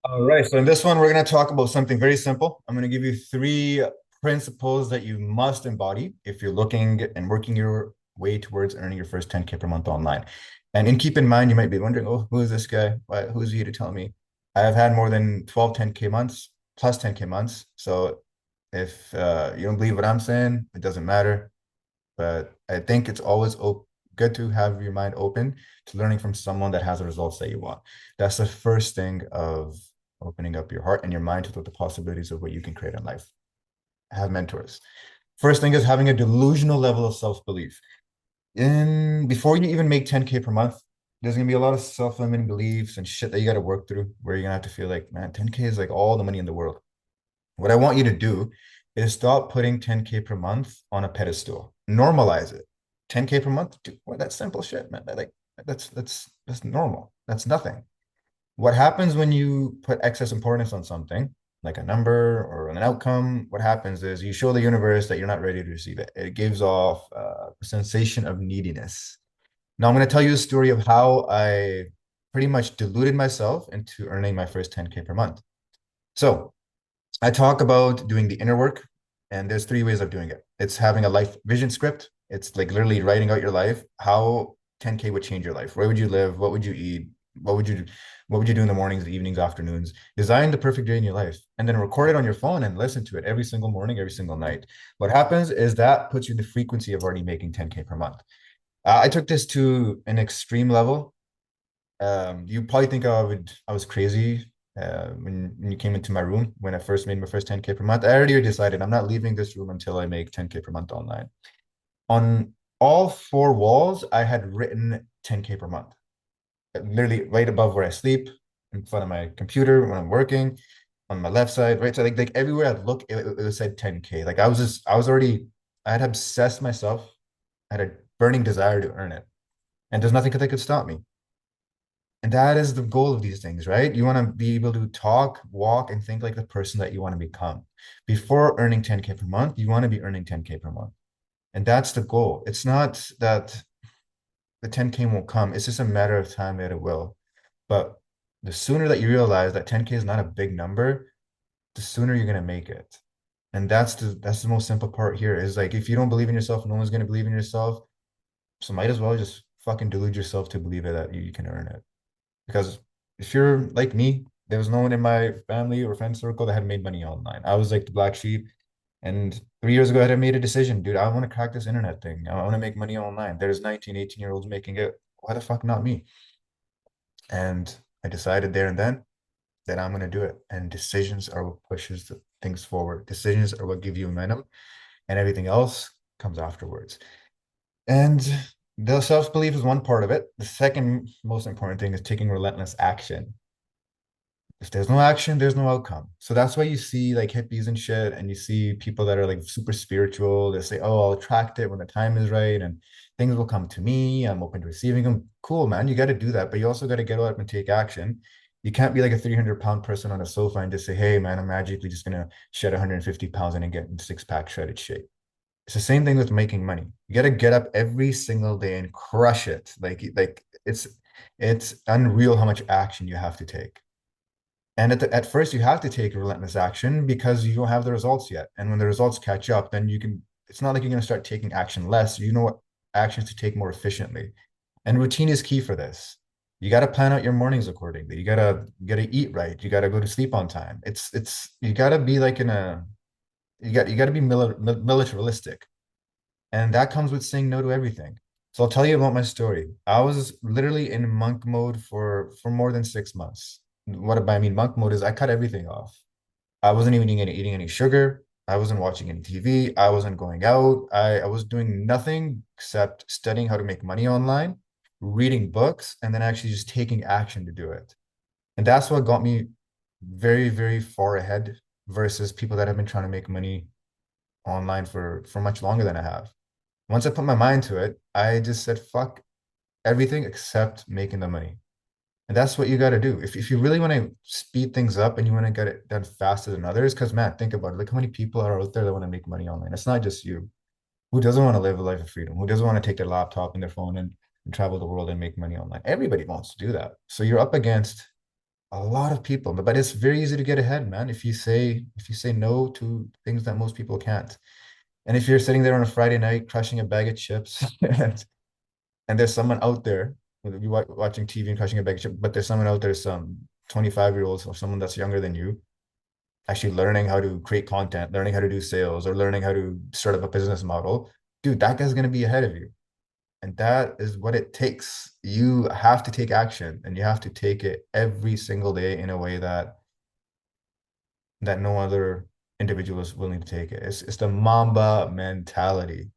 All right, so in this one, we're going to talk about something very simple. I'm going to give you three principles that you must embody if you're looking and working your way towards earning your first 10K per month online. And keep in mind, you might be wondering, oh, who is this guy? Who's he to tell me? I have had more than 12 10K months plus 10K months. So if you don't believe what I'm saying, it doesn't matter. But I think it's always good to have your mind open to learning from someone that has the results that you want. That's the first thing of opening up your heart and your mind to the possibilities of what you can create in life. Have mentors. First thing is having a delusional level of self-belief. In before you even make 10K per month, there's gonna be a lot of self-limiting beliefs and shit that you got to work through where you're gonna have to feel like, man, 10K is like all the money in the world. What I want you to do is stop putting 10K per month on a pedestal. Normalize it. 10K per month, dude, well, that's simple shit, man. That's normal. That's nothing. What happens when you put excess importance on something, like a number or an outcome? What happens is you show the universe that you're not ready to receive it. It gives off a sensation of neediness. Now I'm going to tell you a story of how I pretty much deluded myself into earning my first 10K per month. So I talk about doing the inner work, and there's three ways of doing it. It's having a life vision script. It's like literally writing out your life, how 10K would change your life. Where would you live? What would you eat? What would you do in the mornings, the evenings, afternoons? Design the perfect day in your life and then record it on your phone and listen to it every single morning, every single night. What happens is that puts you in the frequency of already making 10K per month. I took this to an extreme level. You probably think I was crazy when you came into my room when I first made my first 10K per month. I already decided I'm not leaving this room until I make 10K per month online. On all four walls, I had written 10K per month, literally right above where I sleep, in front of my computer when I'm working, on my left side, right side, like everywhere I'd look, it said 10K. Like I was already, I had obsessed myself. I had a burning desire to earn it, and there's nothing that could stop me. And that is the goal of these things, right? You want to be able to talk, walk, and think like the person that you want to become. Before earning 10K per month, you want to be earning 10K per month. And that's the goal. It's not that the 10K won't come. It's just a matter of time that it will. But the sooner that you realize that 10K is not a big number, the sooner you're gonna make it. And that's the most simple part here is like if you don't believe in yourself, no one's gonna believe in yourself. So might as well just fucking delude yourself to believe it that you can earn it. Because if you're like me, there was no one in my family or friend circle that had made money online. I was like the black sheep. And 3 years ago, I had made a decision, dude, I want to crack this internet thing. I want to make money online. There's 19, 18-year-olds making it. Why the fuck not me? And I decided there and then that I'm going to do it. And decisions are what pushes things forward. Decisions are what give you momentum, and everything else comes afterwards. And the self-belief is one part of it. The second most important thing is taking relentless action. If there's no action, there's no outcome. So that's why you see like hippies and shit, and you see people that are like super spiritual. They say, "Oh, I'll attract it when the time is right, and things will come to me. I'm open to receiving them." Cool, man. You got to do that, but you also got to get up and take action. You can't be like a 300-pound person on a sofa and just say, "Hey, man, I'm magically just gonna shed 150 pounds and get in six-pack shredded shape." It's the same thing with making money. You got to get up every single day and crush it. Like it's unreal how much action you have to take. And at first, you have to take relentless action because you don't have the results yet. And when the results catch up, then you can, it's not like you're going to start taking action less. You know what actions to take more efficiently. And routine is key for this. You got to plan out your mornings accordingly. You gotta eat right. You got to go to sleep on time. You got to be like you got to be militaristic. And that comes with saying no to everything. So I'll tell you about my story. I was literally in monk mode for more than 6 months. What I mean monk mode is I cut everything off. I wasn't even eating any sugar. I wasn't watching any TV. I wasn't going out. I was doing nothing except studying how to make money online, reading books, and then actually just taking action to do it. And that's what got me very, very far ahead versus people that have been trying to make money online for much longer than I have. Once I put my mind to it, I just said, fuck everything except making the money. And that's what you got to do. If you really want to speed things up and you want to get it done faster than others, because man, think about it. Look how many people are out there that want to make money online. It's not just you. Who doesn't want to live a life of freedom? Who doesn't want to take their laptop and their phone and travel the world and make money online? Everybody wants to do that. So you're up against A lot of people, but it's very easy to get ahead, man. If you say no to things that most people can't. And if you're sitting there on a Friday night crushing a bag of chips and there's someone out there, you watching TV and crushing a bag of chips, but there's someone out there, some 25-year-olds or someone that's younger than you, actually learning how to create content, learning how to do sales, or learning how to start up a business model, dude, that guy's going to be ahead of you. And that is what it takes. You have to take action and you have to take it every single day in a way that no other individual is willing to take it. It's the Mamba mentality.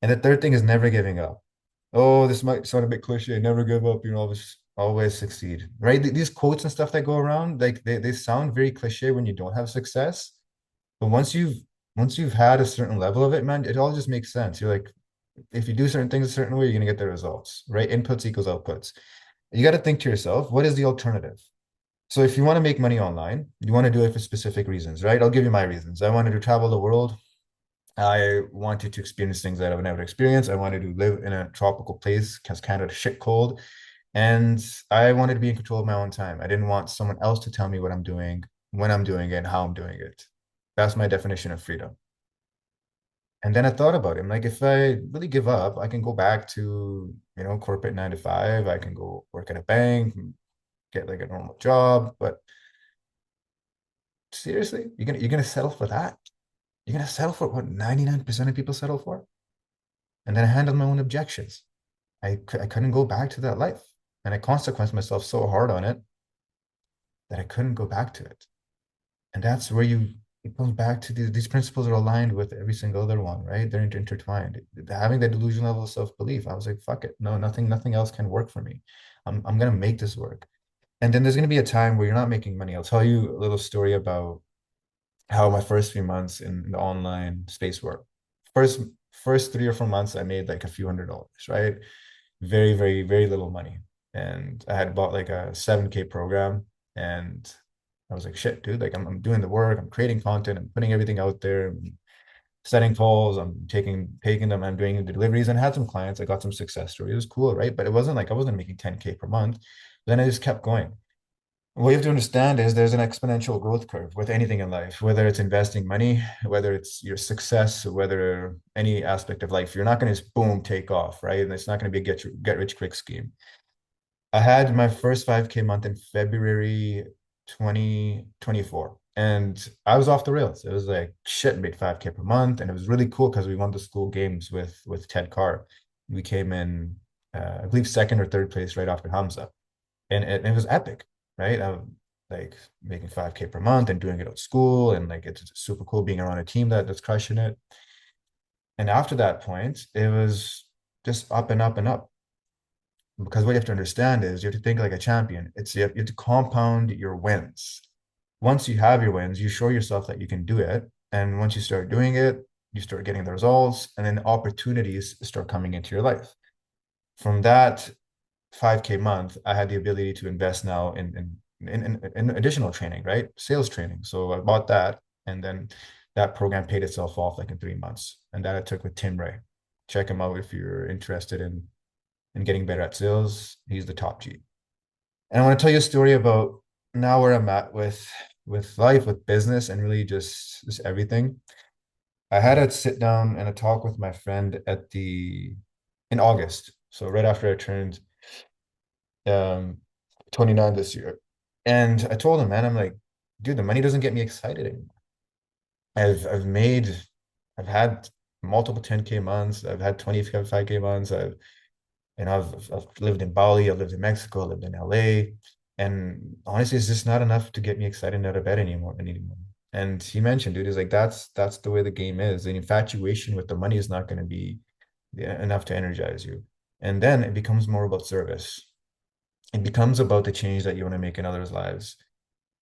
And the third thing is never giving up. Oh, this might sound a bit cliche. Never give up, always succeed. Right? These quotes and stuff that go around, like they sound very cliche when you don't have success. But once you've had a certain level of it, man, it all just makes sense. You're like, if you do certain things a certain way, you're gonna get the results, right? Inputs equals outputs. You got to think to yourself, what is the alternative? So if you want to make money online, you want to do it for specific reasons, right? I'll give you my reasons. I wanted to travel the world. I wanted to experience things that I've never experienced. I wanted to live in a tropical place because Canada's shit cold. And I wanted to be in control of my own time. I didn't want someone else to tell me what I'm doing, when I'm doing it, and how I'm doing it. That's my definition of freedom. And then I thought about it. I'm like, if I really give up, I can go back to, corporate 9 to 5. I can go work at a bank, get like a normal job. But seriously, you're gonna settle for that? You're gonna settle for what 99% of people settle for? And then I handled my own objections. I couldn't go back to that life. And I consequenced myself so hard on it that I couldn't go back to it. And that's where it comes back to these principles are aligned with every single other one, right? They're intertwined. Having that delusional level of self-belief, I was like, fuck it. No, nothing else can work for me. I'm gonna make this work. And then there's gonna be a time where you're not making money. I'll tell you a little story about how my first few months in the online space were. First, first 3 or 4 months, I made like a few $100s, right? Very, very, very little money. And I had bought like a 7K program. And I was like, shit, dude, like I'm doing the work, I'm creating content, I'm putting everything out there, I'm setting calls, I'm taking them, I'm doing the deliveries and I had some clients. I got some success stories. It was cool, right? But it wasn't like I wasn't making 10K per month. Then I just kept going. What you have to understand is there's an exponential growth curve with anything in life, whether it's investing money, whether it's your success, whether any aspect of life. You're not going to just boom take off, right? And it's not going to be a get rich quick scheme. I had my first 5K month in February 2024, and I was off the rails. It was like shit, made 5K per month, and it was really cool because we won the school games with Ted Carr. We came in, I believe, second or third place right after Hamza, and it was epic, right? I'm like making 5K per month and doing it at school, and like it's super cool being around a team that's crushing it. And after that point, it was just up and up and up. Because what you have to understand is you have to think like a champion. You have to compound your wins. Once you have your wins, you show yourself that you can do it. And once you start doing it, you start getting the results, and then opportunities start coming into your life. From that 5K month, I had the ability to invest now in additional training, right? Sales training. So I bought that, and then that program paid itself off like in 3 months. And that I took with Tim Ray. Check him out if you're interested in getting better at sales. He's the top G. And I want to tell you a story about now where I'm at with life, with business, and really just everything. I had a sit down and a talk with my friend in August. So right after I turned um 29 this year. And I told him, man, I'm like, dude, the money doesn't get me excited anymore. I've made I've had multiple 10K months, I've had 25K months, I've lived in Bali, I've lived in Mexico, I've lived in LA. And honestly, it's just not enough to get me excited out of bed anymore. And he mentioned, dude, is like that's the way the game is. The infatuation with the money is not going to be enough to energize you. And then it becomes more about service. It becomes about the change that you want to make in others' lives.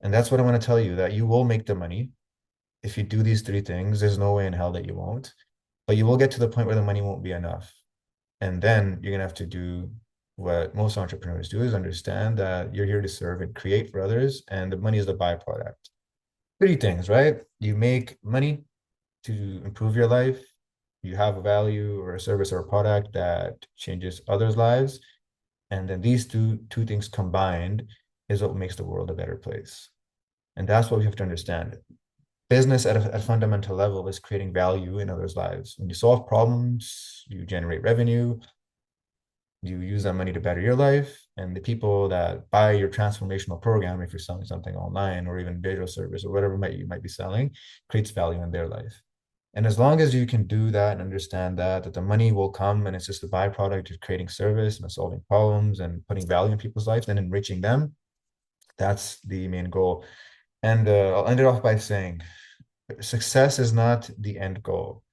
And that's what I want to tell you, that you will make the money. If you do these three things, there's no way in hell that you won't. But you will get to the point where the money won't be enough. And then you're gonna have to do what most entrepreneurs do, is understand that you're here to serve and create for others, and the money is the byproduct. Three things, right? You make money to improve your life. You have a value or a service or a product that changes others' lives. And then these two things combined is what makes the world a better place. And that's what we have to understand. Business at a fundamental level is creating value in others' lives. When you solve problems, you generate revenue, you use that money to better your life. And the people that buy your transformational program, if you're selling something online or even digital service or whatever you might be selling, creates value in their life. And as long as you can do that and understand that the money will come and it's just a byproduct of creating service and solving problems and putting value in people's lives and enriching them, that's the main goal. And I'll end it off by saying success is not the end goal.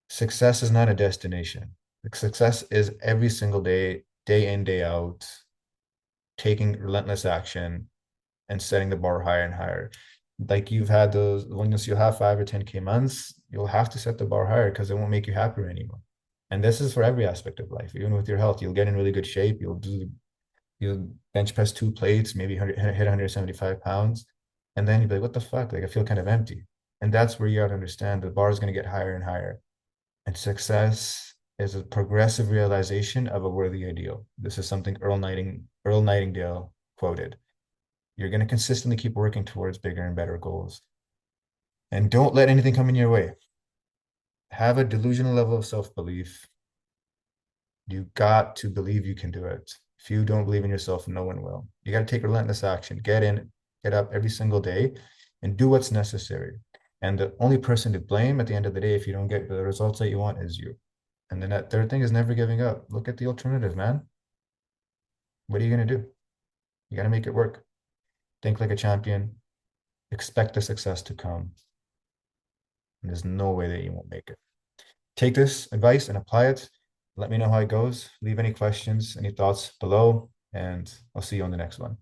Success is not a destination. Success is every single day, day in, day out, taking relentless action and setting the bar higher and higher. Like you've had those, when you'll have 5 or 10K months, you'll have to set the bar higher because it won't make you happier anymore. And this is for every aspect of life, even with your health. You'll get in really good shape. You'll bench press 2 plates, maybe hit 175 pounds. And then you'll be like, what the fuck? Like I feel kind of empty. And that's where you have to understand the bar is going to get higher and higher. And success is a progressive realization of a worthy ideal. This is something Earl Nightingale quoted. You're going to consistently keep working towards bigger and better goals. And don't let anything come in your way. Have a delusional level of self-belief. You got to believe you can do it. If you don't believe in yourself, no one will. You got to take relentless action. Get in, get up every single day and do what's necessary. And the only person to blame at the end of the day, if you don't get the results that you want, is you. And then that third thing is never giving up. Look at the alternative, man. What are you going to do? You got to make it work. Think like a champion. Expect the success to come. And there's no way that you won't make it. Take this advice and apply it. Let me know how it goes. Leave any questions, any thoughts below, and I'll see you on the next one.